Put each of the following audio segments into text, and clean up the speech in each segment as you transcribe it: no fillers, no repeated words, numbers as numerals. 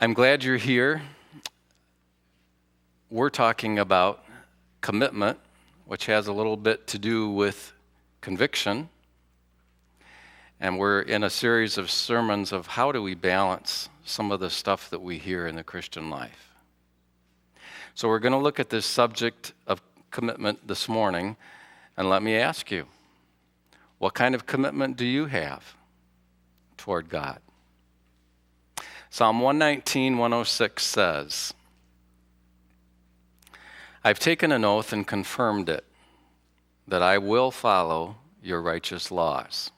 I'm glad you're here. We're talking about commitment, which has a little bit to do with conviction. And we're in a series of sermons of how do we balance some of the stuff that we hear in the Christian life. So we're going to look at this subject of commitment this morning, and let me ask you, what kind of commitment do you have toward God? Psalm 119, 106 says, I've taken an oath and confirmed it, that I will follow your righteous laws.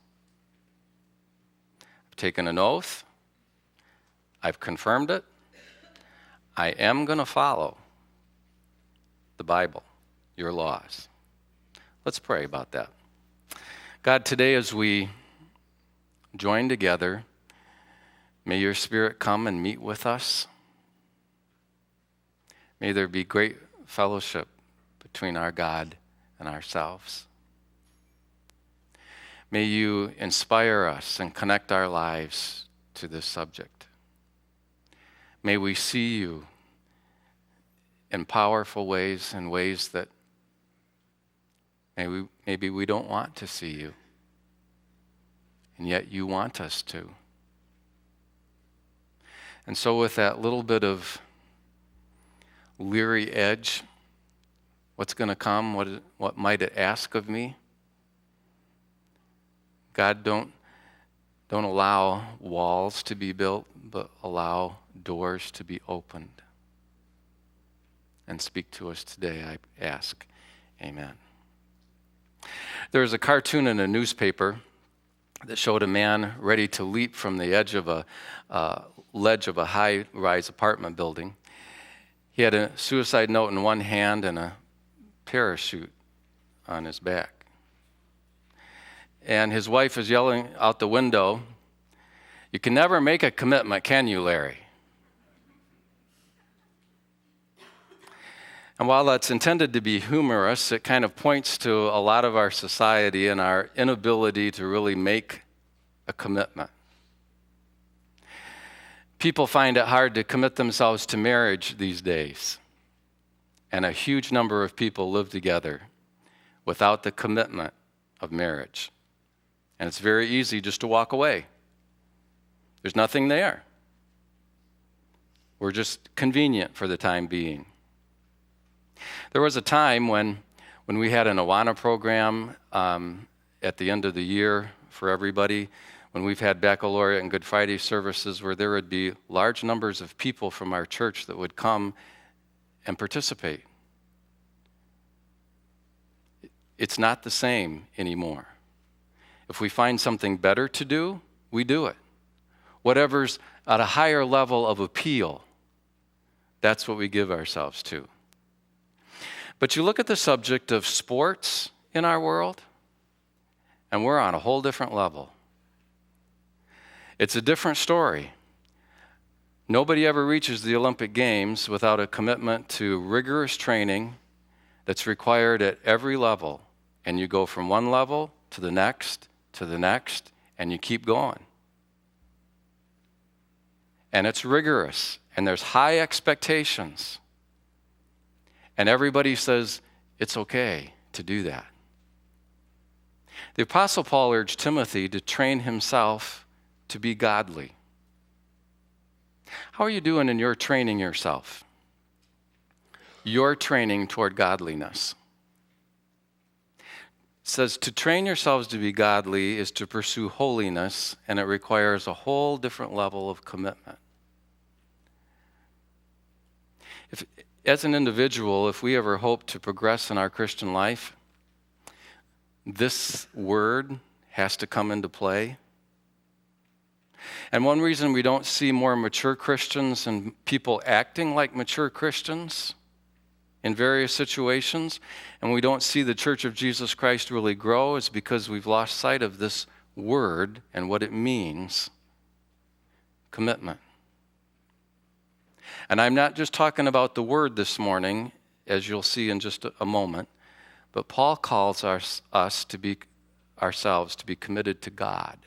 I've taken an oath, I've confirmed it, I am going to follow the Bible, your laws. Let's pray about that. God, today as we join together, may your Spirit come and meet with us. May there be great fellowship between our God and ourselves. May you inspire us and connect our lives to this subject. May we see you in powerful ways and ways that maybe we don't want to see you, and yet you want us to. And so with that little bit of leery edge, what's going to come, what might it ask of me? God, don't allow walls to be built, but allow doors to be opened. And speak to us today, I ask. Amen. There was a cartoon in a newspaper that showed a man ready to leap from the edge of a ledge of a high-rise apartment building. He had a suicide note in one hand and a parachute on his back. And his wife is yelling out the window, "You can never make a commitment, can you, Larry?" And while that's intended to be humorous, it kind of points to a lot of our society and our inability to really make a commitment. People find it hard to commit themselves to marriage these days. And a huge number of people live together without the commitment of marriage. And it's very easy just to walk away. There's nothing there. We're just convenient for the time being. There was a time when we had an Awana program at the end of the year for everybody, when we've had Baccalaureate and Good Friday services where there would be large numbers of people from our church that would come and participate. It's not the same anymore. If we find something better to do, we do it. Whatever's at a higher level of appeal, that's what we give ourselves to. But you look at the subject of sports in our world, and we're on a whole different level. It's a different story. Nobody ever reaches the Olympic Games without a commitment to rigorous training that's required at every level. And you go from one level to the next, and you keep going. And it's rigorous, and there's high expectations. And everybody says it's okay to do that. The Apostle Paul urged Timothy to train himself to be godly. How are you doing in your training yourself? Your training toward godliness. It says to train yourselves to be godly is to pursue holiness, and it requires a whole different level of commitment. As an individual, if we ever hope to progress in our Christian life, this word has to come into play. And one reason we don't see more mature Christians and people acting like mature Christians in various situations, and we don't see the Church of Jesus Christ really grow, is because we've lost sight of this word and what it means: commitment. And I'm not just talking about the word this morning, as you'll see in just a moment, but Paul calls us to be ourselves to be committed to God.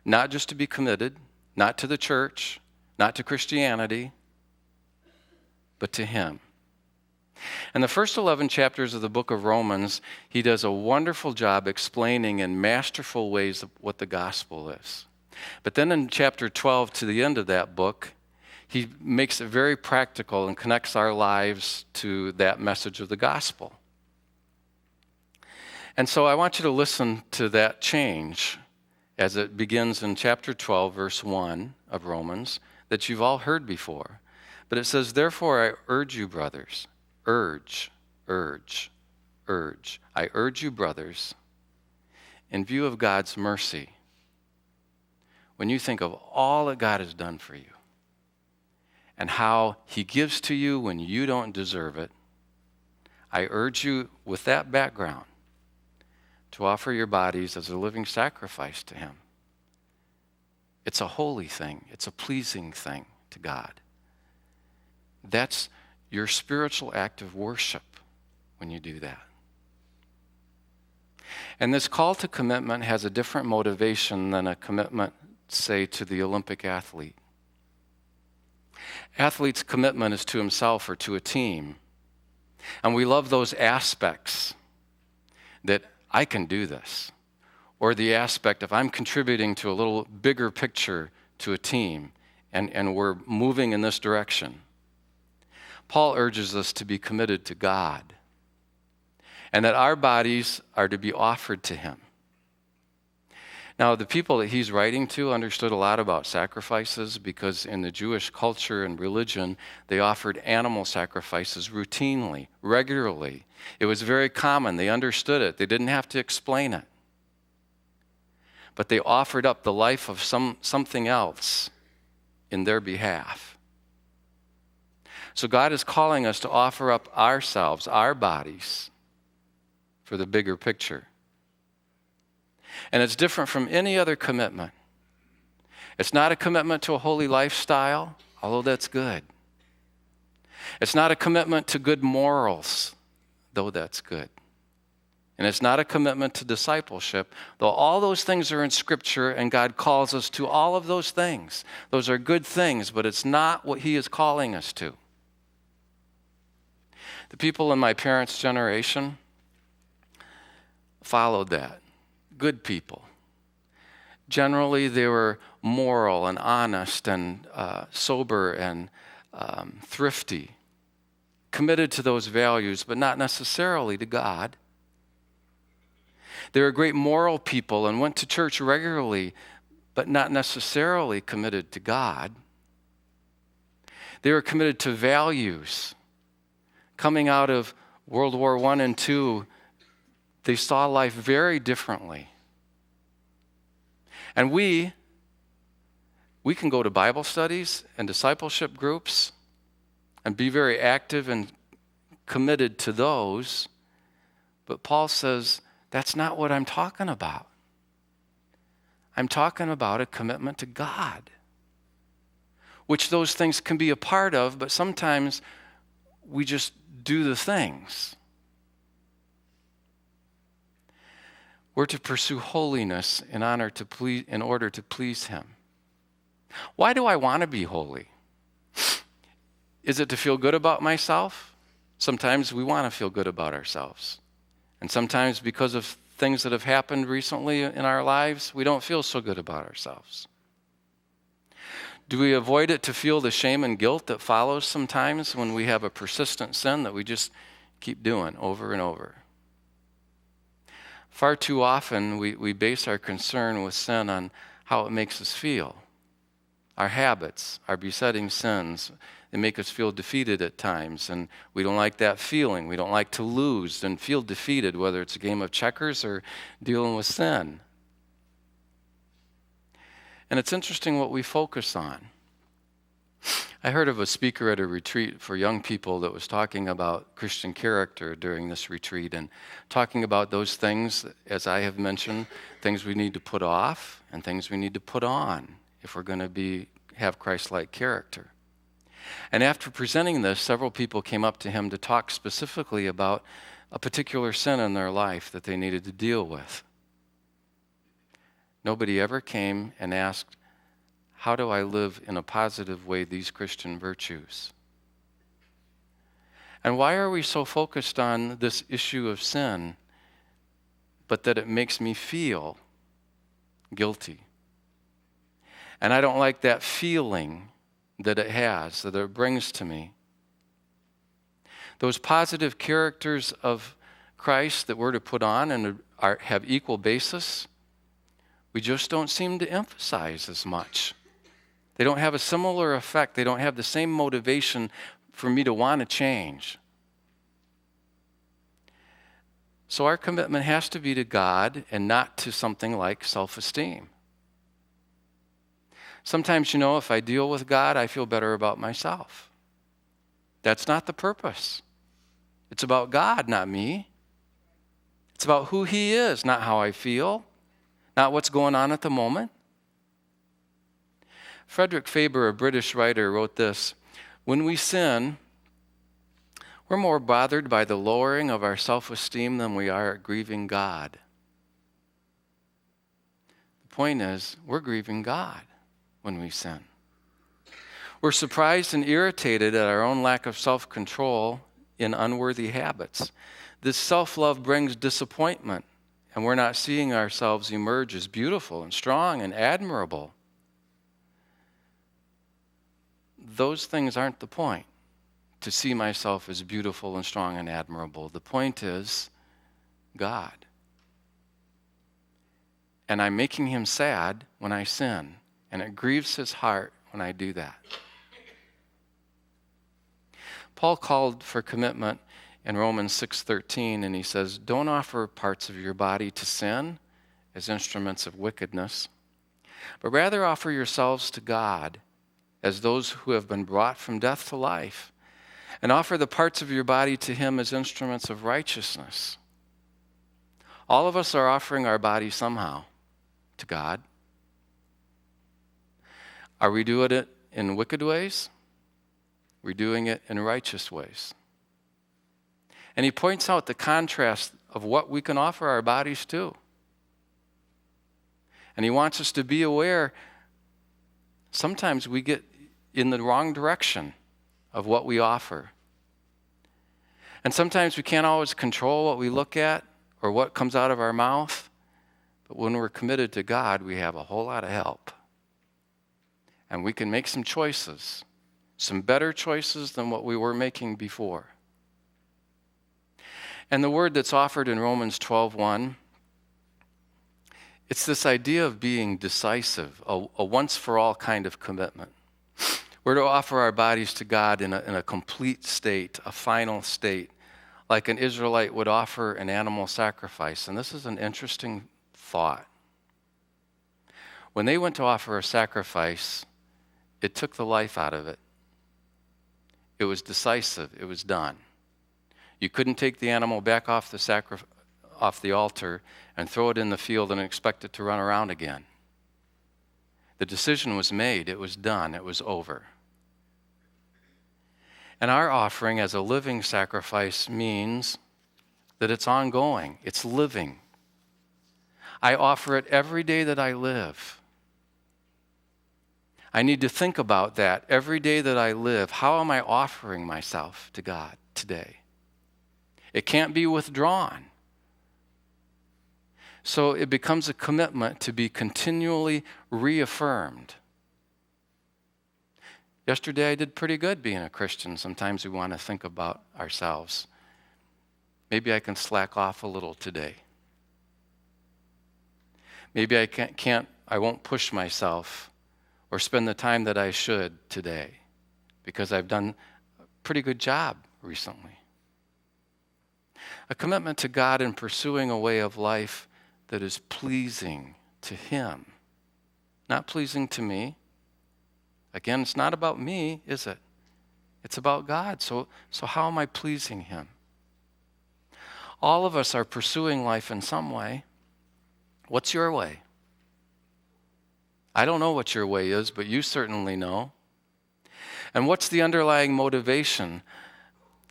Not just to be committed, not to the church, not to Christianity, but to him. In the first 11 chapters of the book of Romans, he does a wonderful job explaining in masterful ways what the gospel is. But then in chapter 12 to the end of that book, he makes it very practical and connects our lives to that message of the gospel. And so I want you to listen to that change as it begins in chapter 12, verse 1 of Romans, that you've all heard before. But it says, "Therefore I urge you, brothers," urge. I urge you, brothers, in view of God's mercy, when you think of all that God has done for you and how he gives to you when you don't deserve it, I urge you with that background to offer your bodies as a living sacrifice to him. It's a holy thing. It's a pleasing thing to God. That's your spiritual act of worship when you do that. And this call to commitment has a different motivation than a commitment, say, to the Olympic athlete. Athlete's commitment is to himself or to a team. And we love those aspects that I can do this, or the aspect of I'm contributing to a little bigger picture to a team, and we're moving in this direction. Paul urges us to be committed to God, and that our bodies are to be offered to him. Now, the people that he's writing to understood a lot about sacrifices because in the Jewish culture and religion, they offered animal sacrifices routinely, regularly. It was very common. They understood it. They didn't have to explain it. But they offered up the life of something else in their behalf. So God is calling us to offer up ourselves, our bodies, for the bigger picture. And it's different from any other commitment. It's not a commitment to a holy lifestyle, although that's good. It's not a commitment to good morals, though that's good. And it's not a commitment to discipleship, though all those things are in Scripture and God calls us to all of those things. Those are good things, but it's not what he is calling us to. The people in my parents' generation followed that. Good people. Generally, they were moral and honest and sober and thrifty, committed to those values, but not necessarily to God. They were great moral people and went to church regularly, but not necessarily committed to God. They were committed to values. Coming out of World War I and II, they saw life very differently. And we can go to Bible studies and discipleship groups and be very active and committed to those. But Paul says, that's not what I'm talking about. I'm talking about a commitment to God, which those things can be a part of, but sometimes we just do the things. We're to pursue holiness in order to please him. Why do I want to be holy? Is it to feel good about myself? Sometimes we want to feel good about ourselves. And sometimes because of things that have happened recently in our lives, we don't feel so good about ourselves. Do we avoid it to feel the shame and guilt that follows sometimes when we have a persistent sin that we just keep doing over and over? Far too often, we base our concern with sin on how it makes us feel. Our habits, our besetting sins, they make us feel defeated at times, and we don't like that feeling. We don't like to lose and feel defeated, whether it's a game of checkers or dealing with sin. And it's interesting what we focus on. I heard of a speaker at a retreat for young people that was talking about Christian character during this retreat and talking about those things, as I have mentioned, things we need to put off and things we need to put on if we're going to have Christ-like character. And after presenting this, several people came up to him to talk specifically about a particular sin in their life that they needed to deal with. Nobody ever came and asked, how do I live in a positive way these Christian virtues? And why are we so focused on this issue of sin, but that it makes me feel guilty? And I don't like that feeling that it has, that it brings to me. Those positive characters of Christ that we're to put on and have equal basis, we just don't seem to emphasize as much. They don't have a similar effect. They don't have the same motivation for me to want to change. So our commitment has to be to God and not to something like self-esteem. Sometimes, if I deal with God, I feel better about myself. That's not the purpose. It's about God, not me. It's about who He is, not how I feel, not what's going on at the moment. Frederick Faber, a British writer, wrote this: "When we sin, we're more bothered by the lowering of our self-esteem than we are at grieving God." The point is, we're grieving God when we sin. We're surprised and irritated at our own lack of self-control in unworthy habits. This self-love brings disappointment, and we're not seeing ourselves emerge as beautiful and strong and admirable. Those things aren't the point, to see myself as beautiful and strong and admirable. The point is God. And I'm making Him sad when I sin, and it grieves His heart when I do that. Paul called for commitment in Romans 6:13, and he says, "Don't offer parts of your body to sin as instruments of wickedness, but rather offer yourselves to God as those who have been brought from death to life, and offer the parts of your body to Him as instruments of righteousness." All of us are offering our body somehow to God. Are we doing it in wicked ways? We're doing it in righteous ways. And he points out the contrast of what we can offer our bodies to. And he wants us to be aware sometimes we get in the wrong direction of what we offer. And sometimes we can't always control what we look at or what comes out of our mouth. But when we're committed to God, we have a whole lot of help. And we can make some choices, some better choices than what we were making before. And the word that's offered in Romans 12:1, it's this idea of being decisive, a once-for-all kind of commitment. We're to offer our bodies to God in a complete state, a final state, like an Israelite would offer an animal sacrifice. And this is an interesting thought. When they went to offer a sacrifice, it took the life out of it. It was decisive. It was done. You couldn't take the animal back off the altar and throw it in the field and expect it to run around again. The decision was made. It was done. It was over. And our offering as a living sacrifice means that it's ongoing. It's living. I offer it every day that I live. I need to think about that every day that I live. How am I offering myself to God today? It can't be withdrawn. So it becomes a commitment to be continually reaffirmed. Yesterday I did pretty good being a Christian. Sometimes we want to think about ourselves. Maybe I can slack off a little today. Maybe I won't push myself or spend the time that I should today because I've done a pretty good job recently. A commitment to God in pursuing a way of life that is pleasing to Him, not pleasing to me. Again, it's not about me, is it? It's about God. So how am I pleasing Him? All of us are pursuing life in some way. What's your way? I don't know what your way is, but you certainly know. And what's the underlying motivation?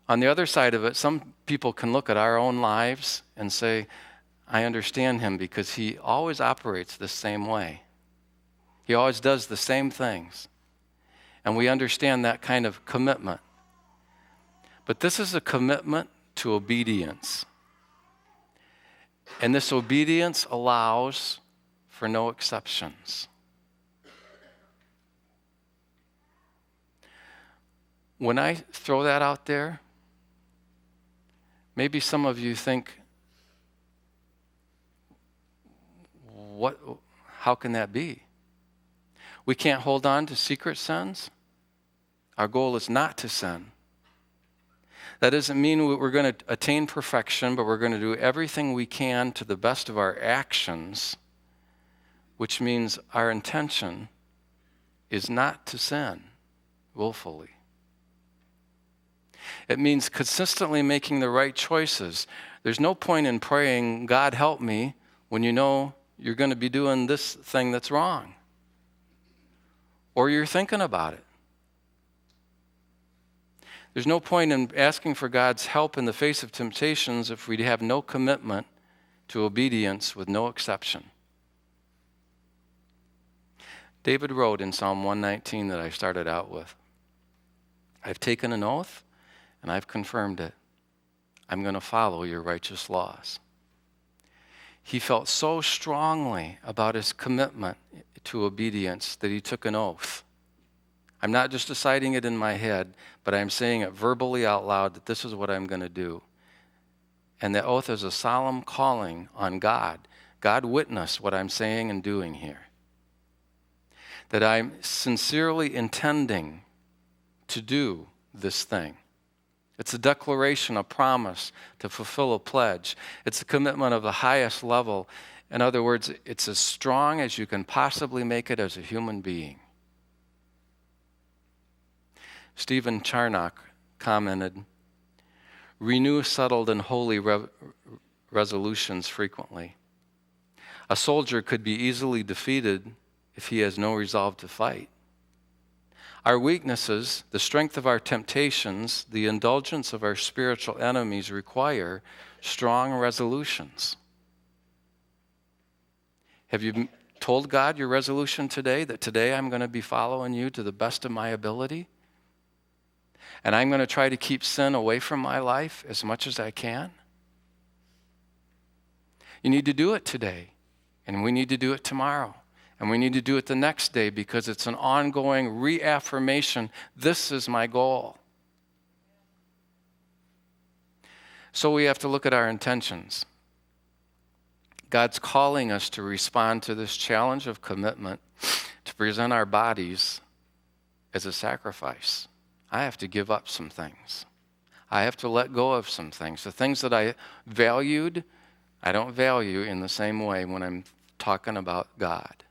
On the other side of it, some people can look at our own lives and say, I understand him because he always operates the same way. He always does the same things. And we understand that kind of commitment. But this is a commitment to obedience. And this obedience allows for no exceptions. When I throw that out there, maybe some of you think, how can that be? We can't hold on to secret sins? Our goal is not to sin. That doesn't mean we're going to attain perfection, but we're going to do everything we can to the best of our actions, which means our intention is not to sin willfully. It means consistently making the right choices. There's no point in praying, God help me, when you know you're going to be doing this thing that's wrong. Or you're thinking about it. There's no point in asking for God's help in the face of temptations if we have no commitment to obedience with no exception. David wrote in Psalm 119 that I started out with, I've taken an oath and I've confirmed it. I'm going to follow your righteous laws. He felt so strongly about his commitment to obedience that he took an oath. I'm not just deciding it in my head, but I'm saying it verbally out loud that this is what I'm going to do. And the oath is a solemn calling on God. God, witness what I'm saying and doing here. That I'm sincerely intending to do this thing. It's a declaration, a promise to fulfill a pledge. It's a commitment of the highest level. In other words, it's as strong as you can possibly make it as a human being. Stephen Charnock commented, renew settled and holy resolutions frequently. A soldier could be easily defeated if he has no resolve to fight. Our weaknesses, the strength of our temptations, the indulgence of our spiritual enemies require strong resolutions. Have you told God your resolution today, that today I'm going to be following you to the best of my ability? And I'm going to try to keep sin away from my life as much as I can? You need to do it today, and we need to do it tomorrow. And we need to do it the next day because it's an ongoing reaffirmation. This is my goal. So we have to look at our intentions. God's calling us to respond to this challenge of commitment, to present our bodies as a sacrifice. I have to give up some things. I have to let go of some things. The things that I valued, I don't value in the same way when I'm talking about God.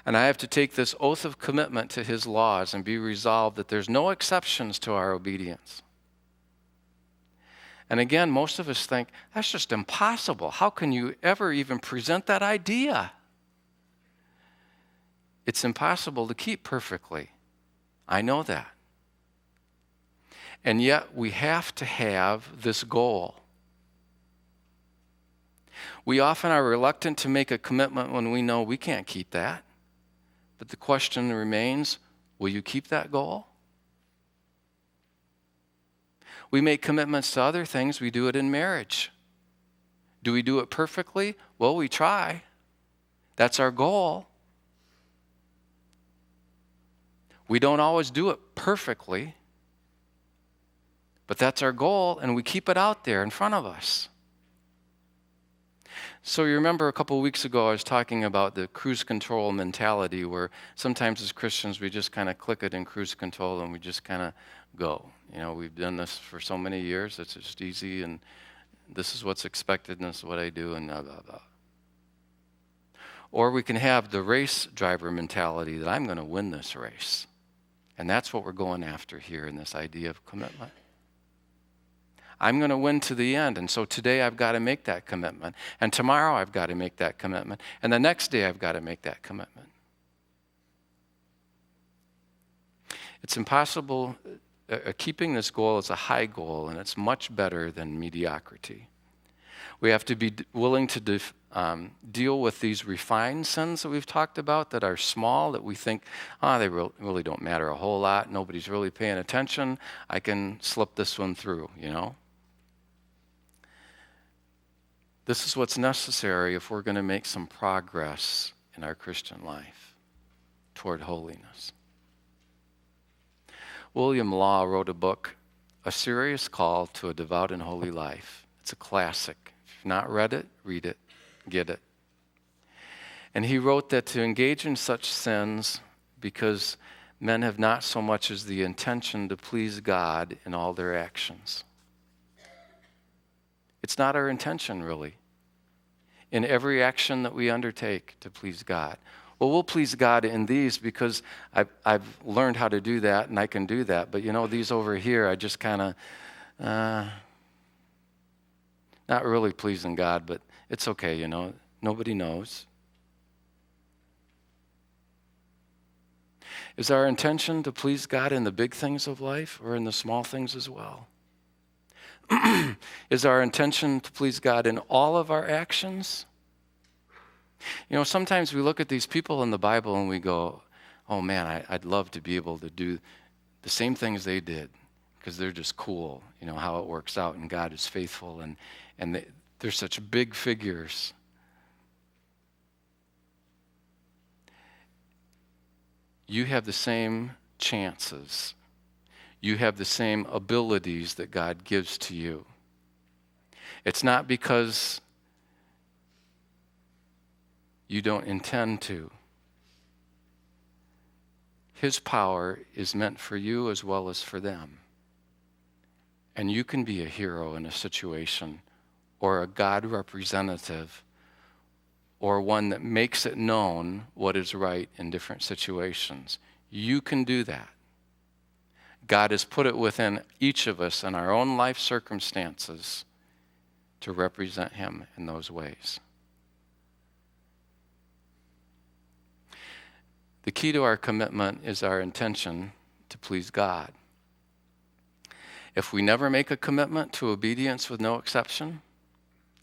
And I have to take this oath of commitment to his laws and be resolved that there's no exceptions to our obedience. And again, most of us think, that's just impossible. How can you ever even present that idea? It's impossible to keep perfectly. I know that. And yet we have to have this goal. We often are reluctant to make a commitment when we know we can't keep that. But the question remains, will you keep that goal? We make commitments to other things. We do it in marriage. Do we do it perfectly? Well, we try. That's our goal. We don't always do it perfectly, but that's our goal, and we keep it out there in front of us. So you remember a couple of weeks ago I was talking about the cruise control mentality where sometimes as Christians we just kind of click it in cruise control and we just kind of go. You know, we've done this for so many years, it's just easy and this is what's expected and this is what I do and blah, blah, blah. Or we can have the race driver mentality that I'm going to win this race. And that's what we're going after here in this idea of commitment. I'm going to win to the end. And so today I've got to make that commitment. And tomorrow I've got to make that commitment. And the next day I've got to make that commitment. It's impossible. Keeping this goal is a high goal, and it's much better than mediocrity. We have to be willing to deal with these refined sins that we've talked about that are small, that we think, they really don't matter a whole lot. Nobody's really paying attention. I can slip this one through, This is what's necessary if we're going to make some progress in our Christian life toward holiness. William Law wrote a book, A Serious Call to a Devout and Holy Life. It's a classic. If you've not read it, read it, get it. And he wrote that to engage in such sins because men have not so much as the intention to please God in all their actions. It's not our intention, really, in every action that we undertake to please God. Well, we'll please God in these because I've learned how to do that and I can do that. But these over here, I just kind of, not really pleasing God, but it's okay, Nobody knows. Is our intention to please God in the big things of life or in the small things as well? Is our intention to please God in all of our actions? Sometimes we look at these people in the Bible and we go, oh man, I'd love to be able to do the same things they did because they're just cool, how it works out and God is faithful and they're such big figures. You have the same chances. You have the same abilities that God gives to you. It's not because you don't intend to. His power is meant for you as well as for them. And you can be a hero in a situation or a God representative or one that makes it known what is right in different situations. You can do that. God has put it within each of us in our own life circumstances to represent him in those ways. The key to our commitment is our intention to please God. If we never make a commitment to obedience with no exception,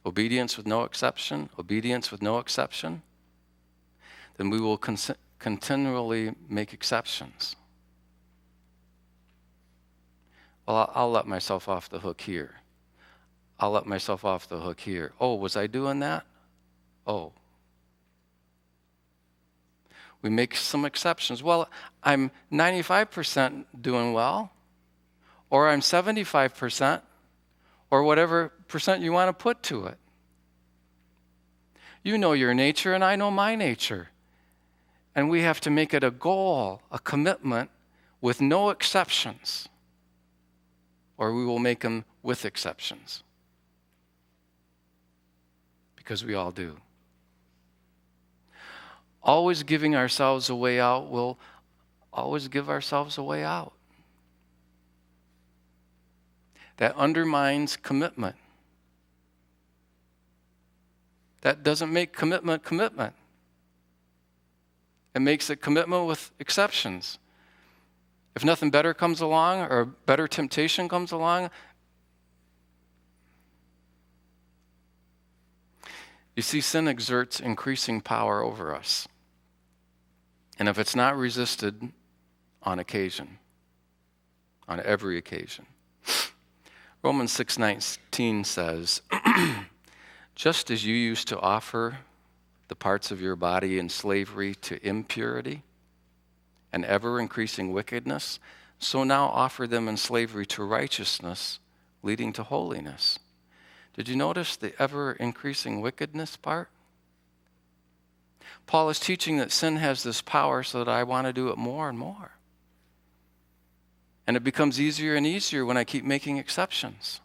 obedience with no exception, obedience with no exception, then we will continually make exceptions. Well, I'll let myself off the hook here. I'll let myself off the hook here. Oh, was I doing that? Oh. We make some exceptions. Well, I'm 95% doing well, or I'm 75%, or whatever percent you want to put to it. You know your nature, and I know my nature. And we have to make it a goal, a commitment, with no exceptions, or we will make them with exceptions. Because we all do. Always giving ourselves a way out will always give ourselves a way out. That undermines commitment. That doesn't make commitment. It makes a commitment with exceptions. If nothing better comes along or a better temptation comes along, you see, sin exerts increasing power over us. And if it's not resisted on occasion, on every occasion. Romans 6:19 says, just as you used to offer the parts of your body in slavery to impurity and ever-increasing wickedness, so now offer them in slavery to righteousness, leading to holiness. Did you notice the ever-increasing wickedness part? Paul is teaching that sin has this power so that I want to do it more and more. And it becomes easier and easier when I keep making exceptions.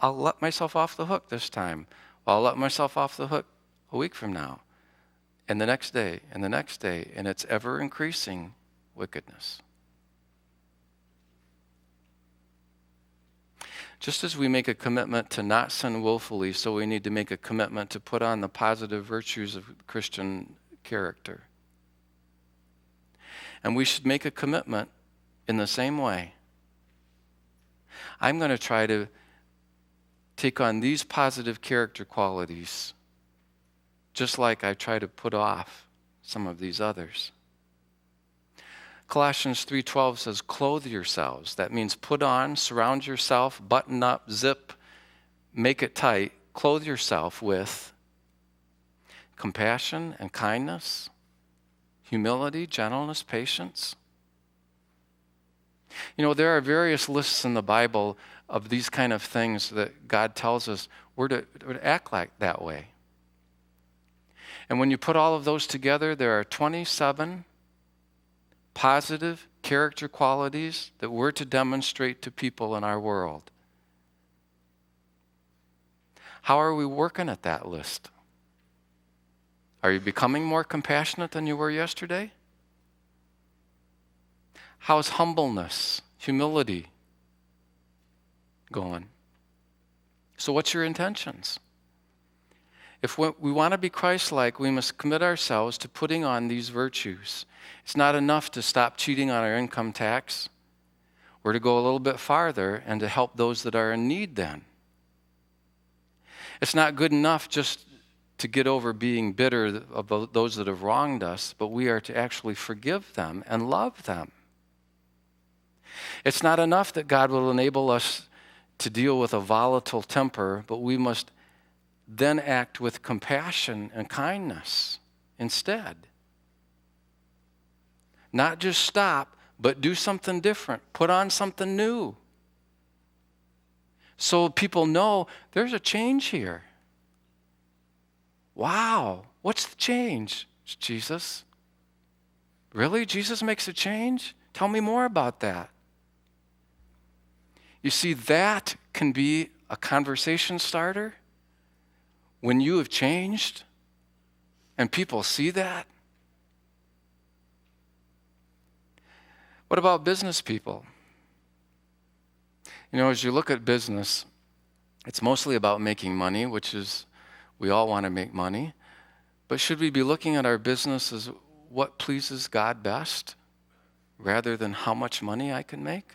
I'll let myself off the hook this time. I'll let myself off the hook a week from now. And the next day, and the next day. And it's ever-increasing wickedness. Just as we make a commitment to not sin willfully, so we need to make a commitment to put on the positive virtues of Christian character. And we should make a commitment in the same way. I'm going to try to take on these positive character qualities, just like I try to put off some of these others. Colossians 3:12 says, clothe yourselves. That means put on, surround yourself, button up, zip, make it tight. Clothe yourself with compassion and kindness, humility, gentleness, patience. You know, there are various lists in the Bible of these kind of things that God tells us we're to act like that way. And when you put all of those together, there are 27 positive character qualities that we're to demonstrate to people in our world. How are we working at that list? Are you becoming more compassionate than you were yesterday? How's humbleness, humility going? So what's your intentions? If we want to be Christ-like, we must commit ourselves to putting on these virtues. It's not enough to stop cheating on our income tax. We're to go a little bit farther and to help those that are in need then. It's not good enough just to get over being bitter of those that have wronged us, but we are to actually forgive them and love them. It's not enough that God will enable us to deal with a volatile temper, but we must then act with compassion and kindness instead. Not just stop, but do something different. Put on something new. So people know there's a change here. Wow, what's the change? It's Jesus. Really? Jesus makes a change? Tell me more about that. You see, that can be a conversation starter when you have changed and people see that. What about business people? You know, as you look at business, it's mostly about making money, which is, we all want to make money. But should we be looking at our business as what pleases God best rather than how much money I can make?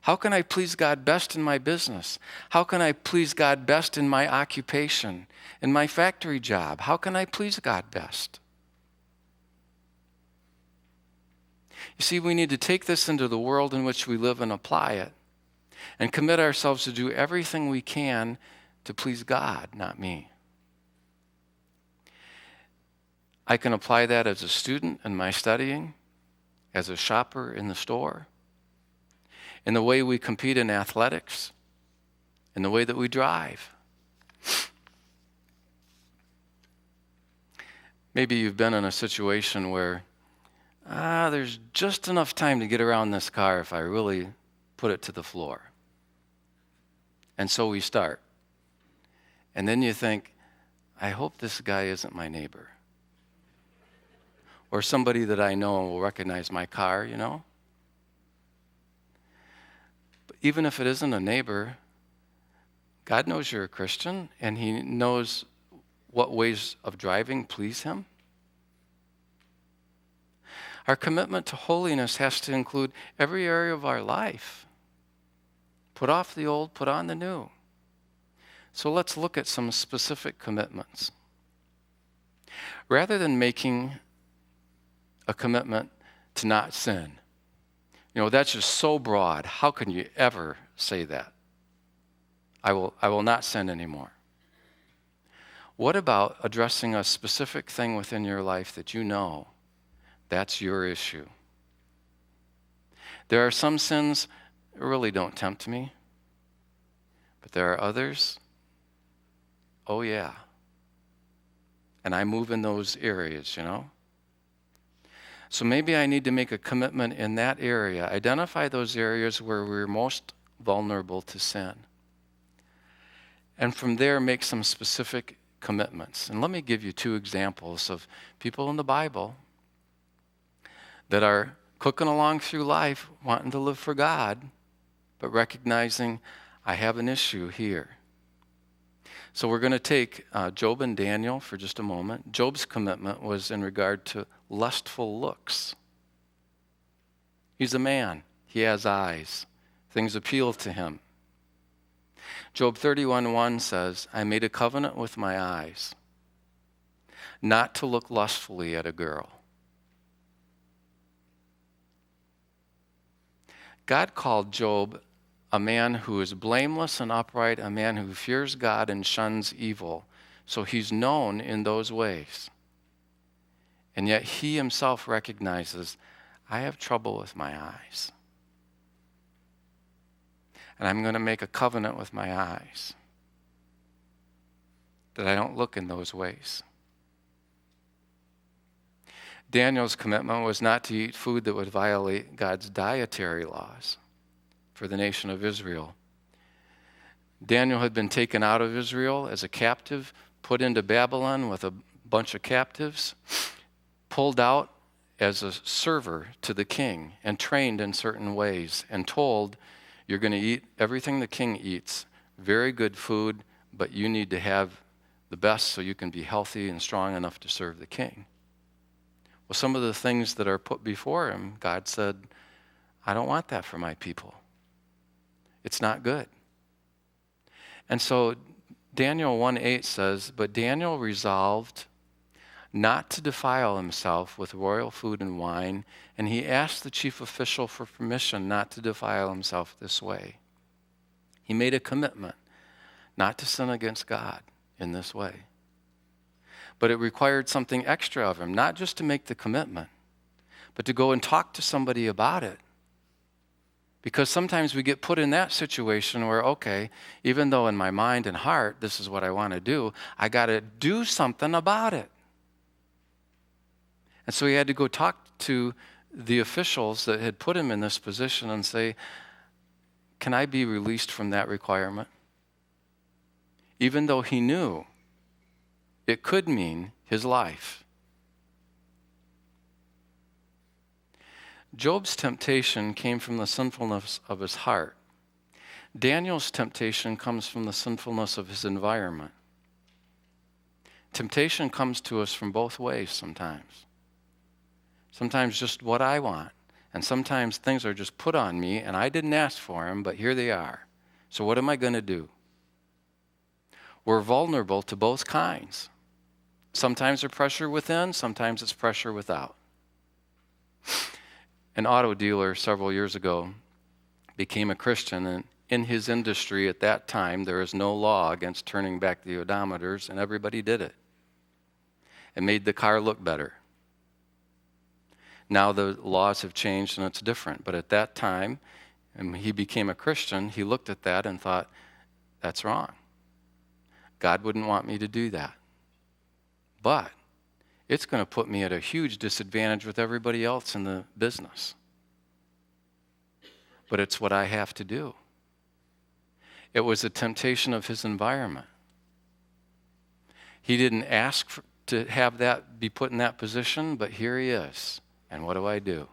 How can I please God best in my business? How can I please God best in my occupation, in my factory job? How can I please God best? You see, we need to take this into the world in which we live and apply it and commit ourselves to do everything we can to please God, not me. I can apply that as a student in my studying, as a shopper in the store, in the way we compete in athletics, in the way that we drive. Maybe you've been in a situation where there's just enough time to get around this car if I really put it to the floor. And so we start. And then you think, I hope this guy isn't my neighbor. Or somebody that I know will recognize my car, you know? But even if it isn't a neighbor, God knows you're a Christian, and He knows what ways of driving please Him. Our commitment to holiness has to include every area of our life. Put off the old, put on the new. So let's look at some specific commitments. Rather than making a commitment to not sin, you know, that's just so broad. How can you ever say that? I will not sin anymore. What about addressing a specific thing within your life that you know that's your issue? There are some sins that really don't tempt me, but there are others, oh yeah. And I move in those areas, you know? So maybe I need to make a commitment in that area. Identify those areas where we're most vulnerable to sin. And from there, make some specific commitments. And let me give you two examples of people in the Bible that are cooking along through life, wanting to live for God, but recognizing I have an issue here. So we're going to take Job and Daniel for just a moment. Job's commitment was in regard to lustful looks. He's a man. He has eyes. Things appeal to him. Job 31:1 says, I made a covenant with my eyes not to look lustfully at a girl. God called Job a man who is blameless and upright, a man who fears God and shuns evil. So he's known in those ways. And yet he himself recognizes, I have trouble with my eyes. And I'm going to make a covenant with my eyes that I don't look in those ways. Daniel's commitment was not to eat food that would violate God's dietary laws for the nation of Israel. Daniel had been taken out of Israel as a captive, put into Babylon with a bunch of captives, pulled out as a server to the king and trained in certain ways and told, you're going to eat everything the king eats, very good food, but you need to have the best so you can be healthy and strong enough to serve the king. Well, some of the things that are put before him, God said, I don't want that for my people. It's not good. And so Daniel 1:8 says, but Daniel resolved not to defile himself with royal food and wine, and he asked the chief official for permission not to defile himself this way. He made a commitment not to sin against God in this way. But it required something extra of him, not just to make the commitment, but to go and talk to somebody about it. Because sometimes we get put in that situation where, okay, even though in my mind and heart this is what I want to do, I got to do something about it. And so he had to go talk to the officials that had put him in this position and say, can I be released from that requirement? Even though he knew it could mean his life. Job's temptation came from the sinfulness of his heart. Daniel's temptation comes from the sinfulness of his environment. Temptation comes to us from both ways sometimes. Sometimes just what I want. And sometimes things are just put on me and I didn't ask for them, but here they are. So what am I going to do? We're vulnerable to both kinds. Sometimes there's pressure within, sometimes it's pressure without. An auto dealer several years ago became a Christian, and in his industry at that time, there is no law against turning back the odometers, and everybody did it. It made the car look better. Now the laws have changed and it's different, but at that time, and he became a Christian, he looked at that and thought, that's wrong. God wouldn't want me to do that. But it's going to put me at a huge disadvantage with everybody else in the business. But it's what I have to do. It was a temptation of his environment. He didn't ask to have that be put in that position, but here he is. And what do I do?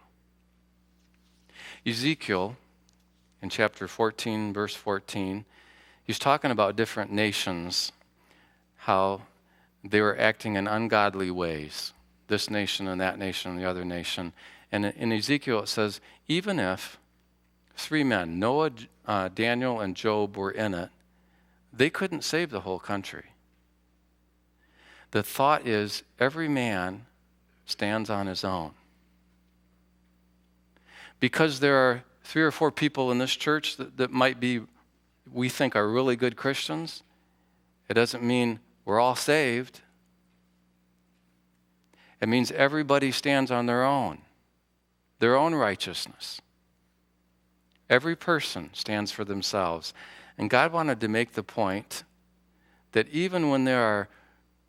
Ezekiel, in chapter 14, verse 14, he's talking about different nations, how they were acting in ungodly ways, this nation and that nation and the other nation. And in Ezekiel it says, even if three men, Noah, Daniel, and Job were in it, they couldn't save the whole country. The thought is every man stands on his own. Because there are 3 or 4 people in this church that might be, we think are really good Christians, it doesn't mean we're all saved. It means everybody stands on their own righteousness. Every person stands for themselves. And God wanted to make the point that even when there are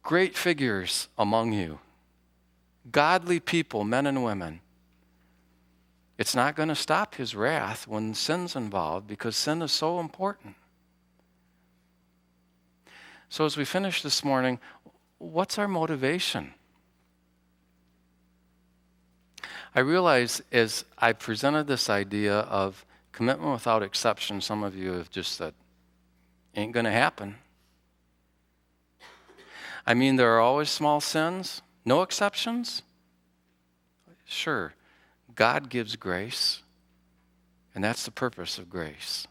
great figures among you, godly people, men and women, it's not going to stop his wrath when sin's involved, because sin is so important. So as we finish this morning, what's our motivation? I realize as I presented this idea of commitment without exception, some of you have just said, ain't going to happen. I mean, there are always small sins, no exceptions. Sure, God gives grace, and that's the purpose of grace.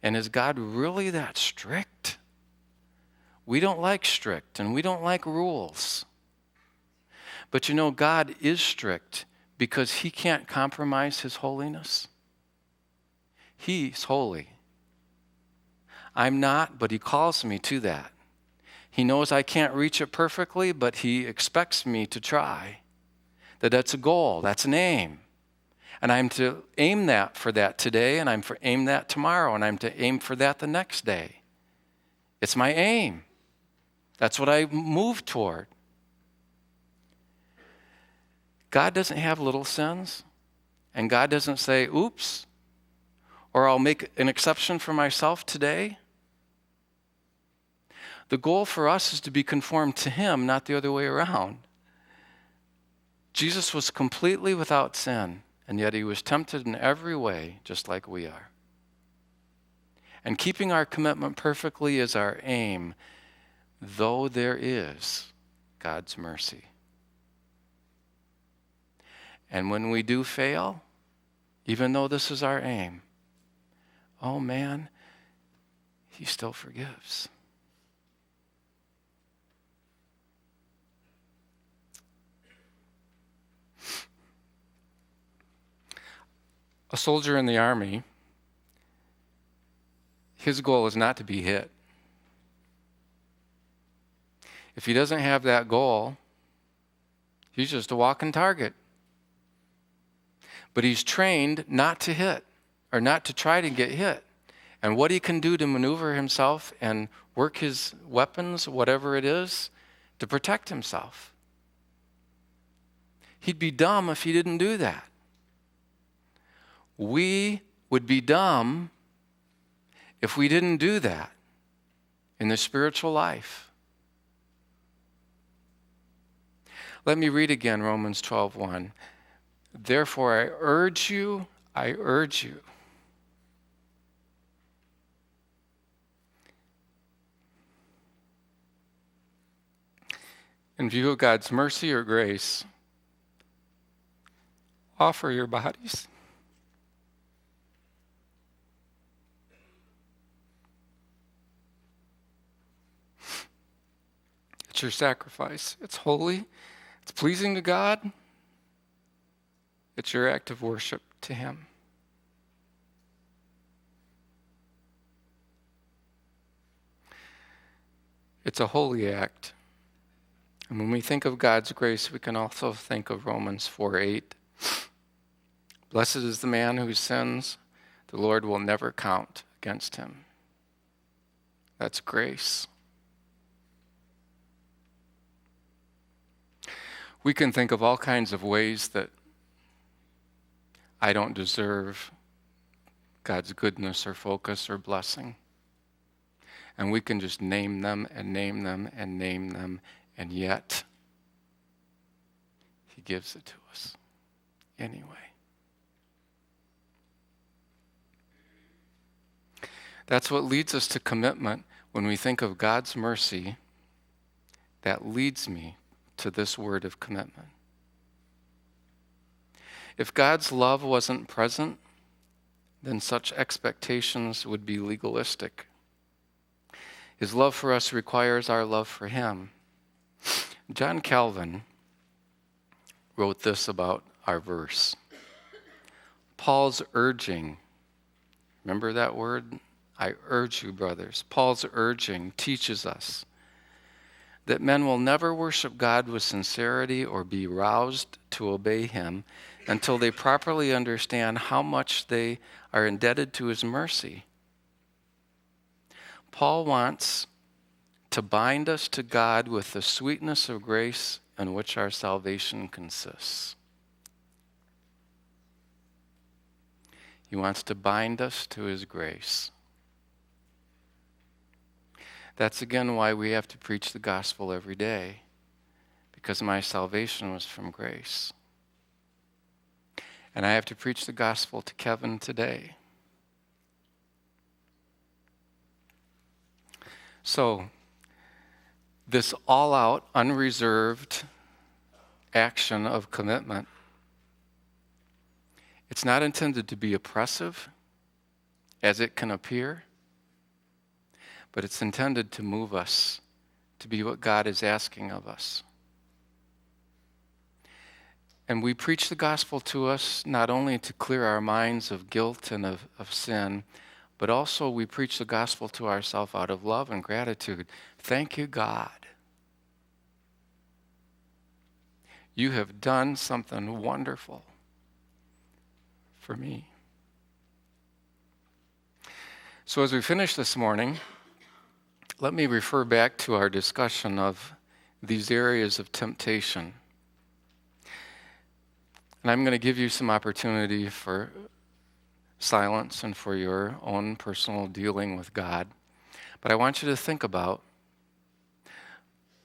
And is God really that strict? We don't like strict, and we don't like rules. But you know, God is strict because he can't compromise his holiness. He's holy. I'm not, but he calls me to that. He knows I can't reach it perfectly, but he expects me to try. That's a goal, that's an aim. And I'm to aim for that today, and I'm to aim that tomorrow, and I'm to aim for that the next day. It's my aim. That's what I move toward. God doesn't have little sins, and God doesn't say, oops, or I'll make an exception for myself today. The goal for us is to be conformed to him, not the other way around. Jesus was completely without sin, and yet he was tempted in every way, just like we are. And keeping our commitment perfectly is our aim, though there is God's mercy. And when we do fail, even though this is our aim, oh man, he still forgives. A soldier in the army, his goal is not to be hit. If he doesn't have that goal, he's just a walking target. But he's trained not to hit, or not to try to get hit. And what he can do to maneuver himself and work his weapons, whatever it is, to protect himself. He'd be dumb if he didn't do that. We would be dumb if we didn't do that in the spiritual life. Let me read again Romans 12:1. Therefore, I urge you, in view of God's mercy or grace, offer your bodies it's your sacrifice. It's holy. It's pleasing to God. It's your act of worship to him. It's a holy act. And when we think of God's grace, we can also think of Romans 4:8. Blessed is the man whose sins the Lord will never count against him. That's grace. We can think of all kinds of ways that I don't deserve God's goodness or focus or blessing. And we can just name them and name them and name them, and yet he gives it to us anyway. That's what leads us to commitment. When we think of God's mercy, that leads me to this word of commitment. If God's love wasn't present, then such expectations would be legalistic. His love for us requires our love for him. John Calvin wrote this about our verse. Paul's urging, remember that word? I urge you, brothers. Paul's urging teaches us that men will never worship God with sincerity or be roused to obey him until they properly understand how much they are indebted to his mercy. Paul wants to bind us to God with the sweetness of grace in which our salvation consists. He wants to bind us to his grace. That's again why we have to preach the gospel every day, because my salvation was from grace. And I have to preach the gospel to Kevin today. So, this all-out, unreserved action of commitment, it's not intended to be oppressive, as it can appear. but it's intended to move us to be what God is asking of us. And we preach the gospel to us not only to clear our minds of guilt and of sin, but also we preach the gospel to ourselves out of love and gratitude. Thank you, God. You have done something wonderful for me. So as we finish this morning, let me refer back to our discussion of these areas of temptation. And I'm going to give you some opportunity for silence and for your own personal dealing with God. But I want you to think about,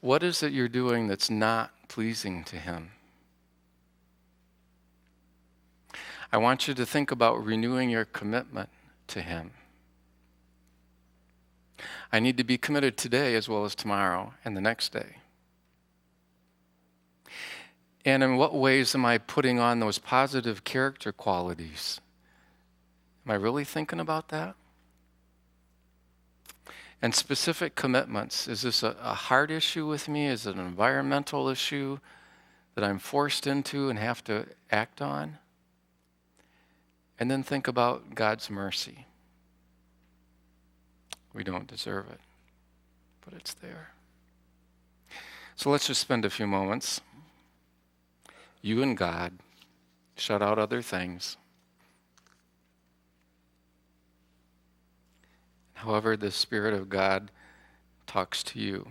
what is it you're doing that's not pleasing to Him? I want you to think about renewing your commitment to Him. I need to be committed today as well as tomorrow and the next day. And in what ways am I putting on those positive character qualities? Am I really thinking about that? And specific commitments. Is this a heart issue with me? Is it an environmental issue that I'm forced into and have to act on? And then think about God's mercy. We don't deserve it, but it's there. So let's just spend a few moments. You and God, shut out other things. However the Spirit of God talks to you.